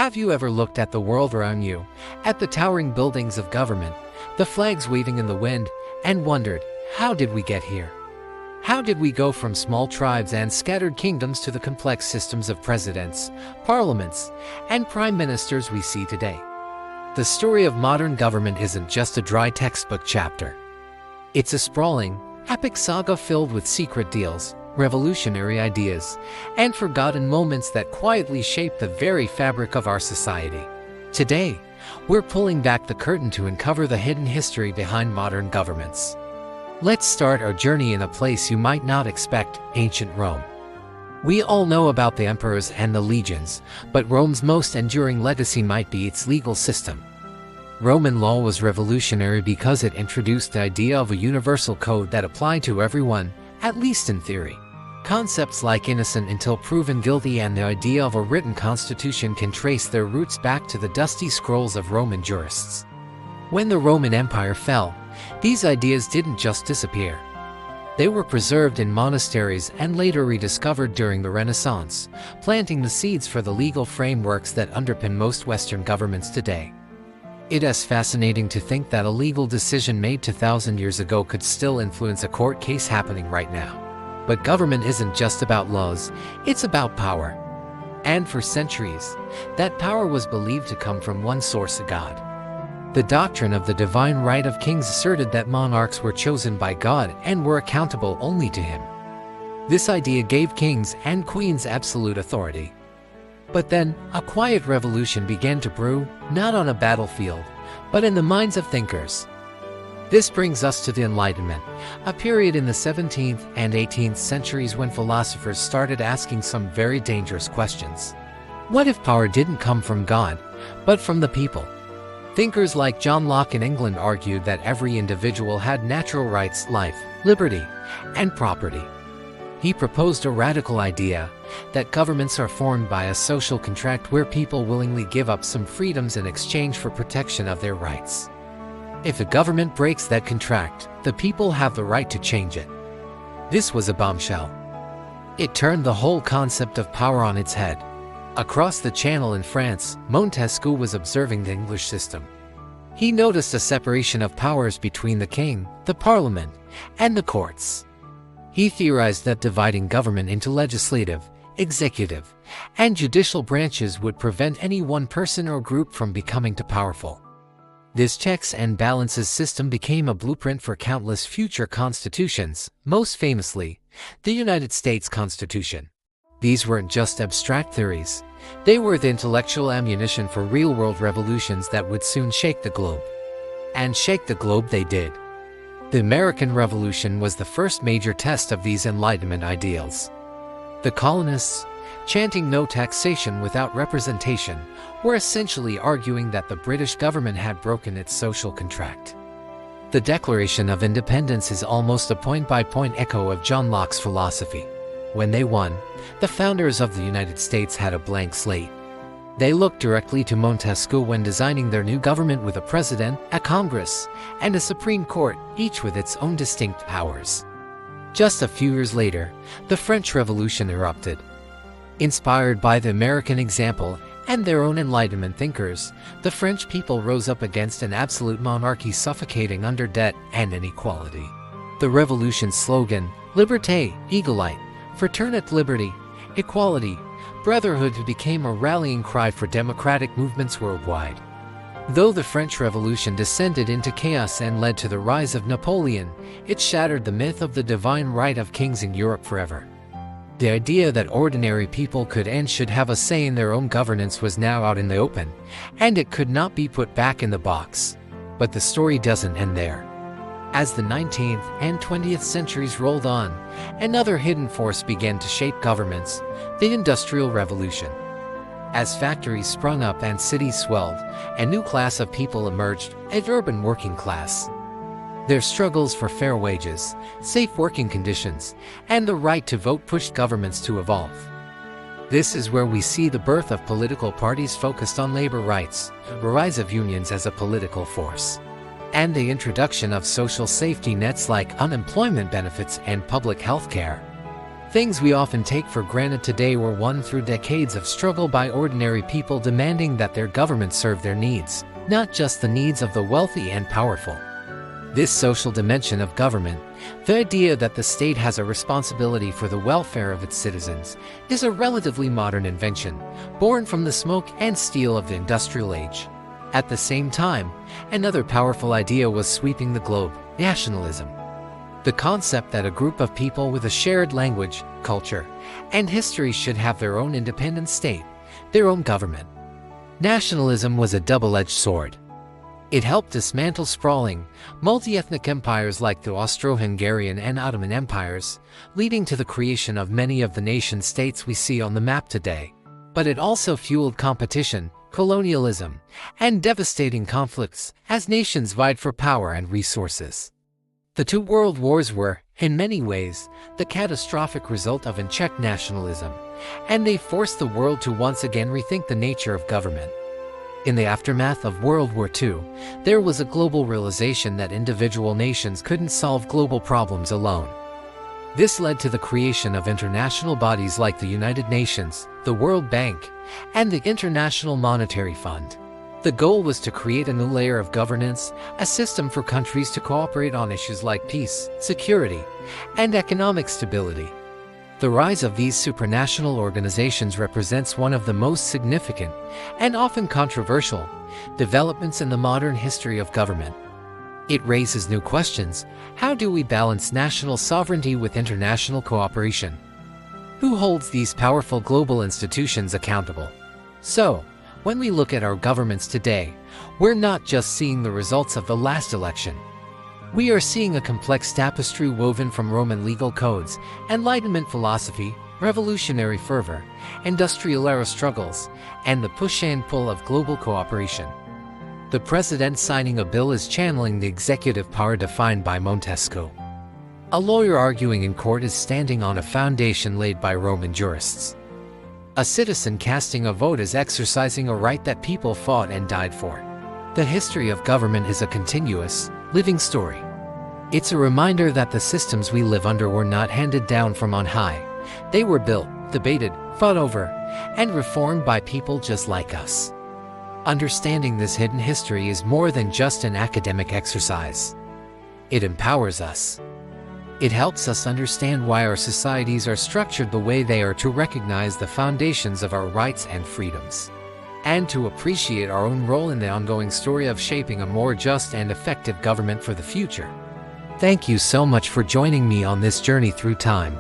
Have you ever looked at the world around you, at the towering buildings of government, the flags waving in the wind, and wondered, how did we get here? How did we go from small tribes and scattered kingdoms to the complex systems of presidents, parliaments, and prime ministers we see today? The story of modern government isn't just a dry textbook chapter. It's a sprawling, epic saga filled with secret deals, revolutionary ideas, and forgotten moments that quietly shape the very fabric of our society. Today, we're pulling back the curtain to uncover the hidden history behind modern governments. Let's start our journey in a place you might not expect: ancient Rome. We all know about the emperors and the legions, but Rome's most enduring legacy might be its legal system. Roman law was revolutionary because it introduced the idea of a universal code that applied to everyone, at least in theory. Concepts like innocent until proven guilty and the idea of a written constitution can trace their roots back to the dusty scrolls of Roman jurists. When the Roman Empire fell, these ideas didn't just disappear. They were preserved in monasteries and later rediscovered during the Renaissance, planting the seeds for the legal frameworks that underpin most Western governments today. It is fascinating to think that a legal decision made 2,000 years ago could still influence a court case happening right now. But government isn't just about laws, it's about power. And for centuries, that power was believed to come from one source: God. The doctrine of the divine right of kings asserted that monarchs were chosen by God and were accountable only to him. This idea gave kings and queens absolute authority. But then, a quiet revolution began to brew, not on a battlefield, but in the minds of thinkers. This brings us to the Enlightenment, a period in the 17th and 18th centuries when philosophers started asking some very dangerous questions. What if power didn't come from God, but from the people? Thinkers like John Locke in England argued that every individual had natural rights: life, liberty, and property. He proposed a radical idea that governments are formed by a social contract where people willingly give up some freedoms in exchange for protection of their rights. If a government breaks that contract, the people have the right to change it. This was a bombshell. It turned the whole concept of power on its head. Across the Channel in France, Montesquieu was observing the English system. He noticed a separation of powers between the king, the parliament, and the courts. He theorized that dividing government into legislative, executive, and judicial branches would prevent any one person or group from becoming too powerful. This checks and balances system became a blueprint for countless future constitutions, most famously, the United States Constitution. These weren't just abstract theories. They were the intellectual ammunition for real-world revolutions that would soon shake the globe. And shake the globe they did. The American Revolution was the first major test of these Enlightenment ideals. The colonists, chanting "no taxation without representation," were essentially arguing that the British government had broken its social contract. The Declaration of Independence is almost a point-by-point echo of John Locke's philosophy. When they won, the founders of the United States had a blank slate. They looked directly to Montesquieu when designing their new government, with a president, a Congress, and a Supreme Court, each with its own distinct powers. Just a few years later, the French Revolution erupted. Inspired by the American example and their own Enlightenment thinkers, the French people rose up against an absolute monarchy suffocating under debt and inequality. The revolution's slogan, "Liberté, Égalité, Fraternité, Liberty, Equality, Brotherhood," became a rallying cry for democratic movements worldwide. Though the French Revolution descended into chaos and led to the rise of Napoleon, it shattered the myth of the divine right of kings in Europe forever. The idea that ordinary people could and should have a say in their own governance was now out in the open, and it could not be put back in the box. But the story doesn't end there. As the 19th and 20th centuries rolled on, another hidden force began to shape governments: the Industrial Revolution. As factories sprung up and cities swelled, a new class of people emerged, an urban working class. Their struggles for fair wages, safe working conditions, and the right to vote pushed governments to evolve. This is where we see the birth of political parties focused on labor rights, the rise of unions as a political force, and the introduction of social safety nets like unemployment benefits and public health care. Things we often take for granted today were won through decades of struggle by ordinary people demanding that their government serve their needs, not just the needs of the wealthy and powerful. This social dimension of government, the idea that the state has a responsibility for the welfare of its citizens, is a relatively modern invention, born from the smoke and steel of the industrial age. At the same time, another powerful idea was sweeping the globe: nationalism. The concept that a group of people with a shared language, culture, and history should have their own independent state, their own government. Nationalism was a double-edged sword. It helped dismantle sprawling, multi-ethnic empires like the Austro-Hungarian and Ottoman empires, leading to the creation of many of the nation-states we see on the map today. But it also fueled competition, colonialism, and devastating conflicts as nations vied for power and resources. The two world wars were, in many ways, the catastrophic result of unchecked nationalism, and they forced the world to once again rethink the nature of government. In the aftermath of World War II, there was a global realization that individual nations couldn't solve global problems alone. This led to the creation of international bodies like the United Nations, the World Bank, and the International Monetary Fund. The goal was to create a new layer of governance, a system for countries to cooperate on issues like peace, security, and economic stability. The rise of these supranational organizations represents one of the most significant, and often controversial, developments in the modern history of government. It raises new questions. How do we balance national sovereignty with international cooperation? Who holds these powerful global institutions accountable? So, when we look at our governments today, we're not just seeing the results of the last election. We are seeing a complex tapestry woven from Roman legal codes, Enlightenment philosophy, revolutionary fervor, industrial-era struggles, and the push and pull of global cooperation. The president signing a bill is channeling the executive power defined by Montesquieu. A lawyer arguing in court is standing on a foundation laid by Roman jurists. A citizen casting a vote is exercising a right that people fought and died for. The history of government is a continuous, living story. It's a reminder that the systems we live under were not handed down from on high. They were built, debated, fought over, and reformed by people just like us. Understanding this hidden history is more than just an academic exercise. It empowers us. It helps us understand why our societies are structured the way they are, to recognize the foundations of our rights and freedoms, and to appreciate our own role in the ongoing story of shaping a more just and effective government for the future. Thank you so much for joining me on this journey through time.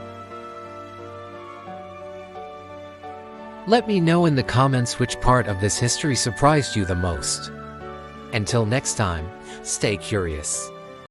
Let me know in the comments which part of this history surprised you the most. Until next time, stay curious.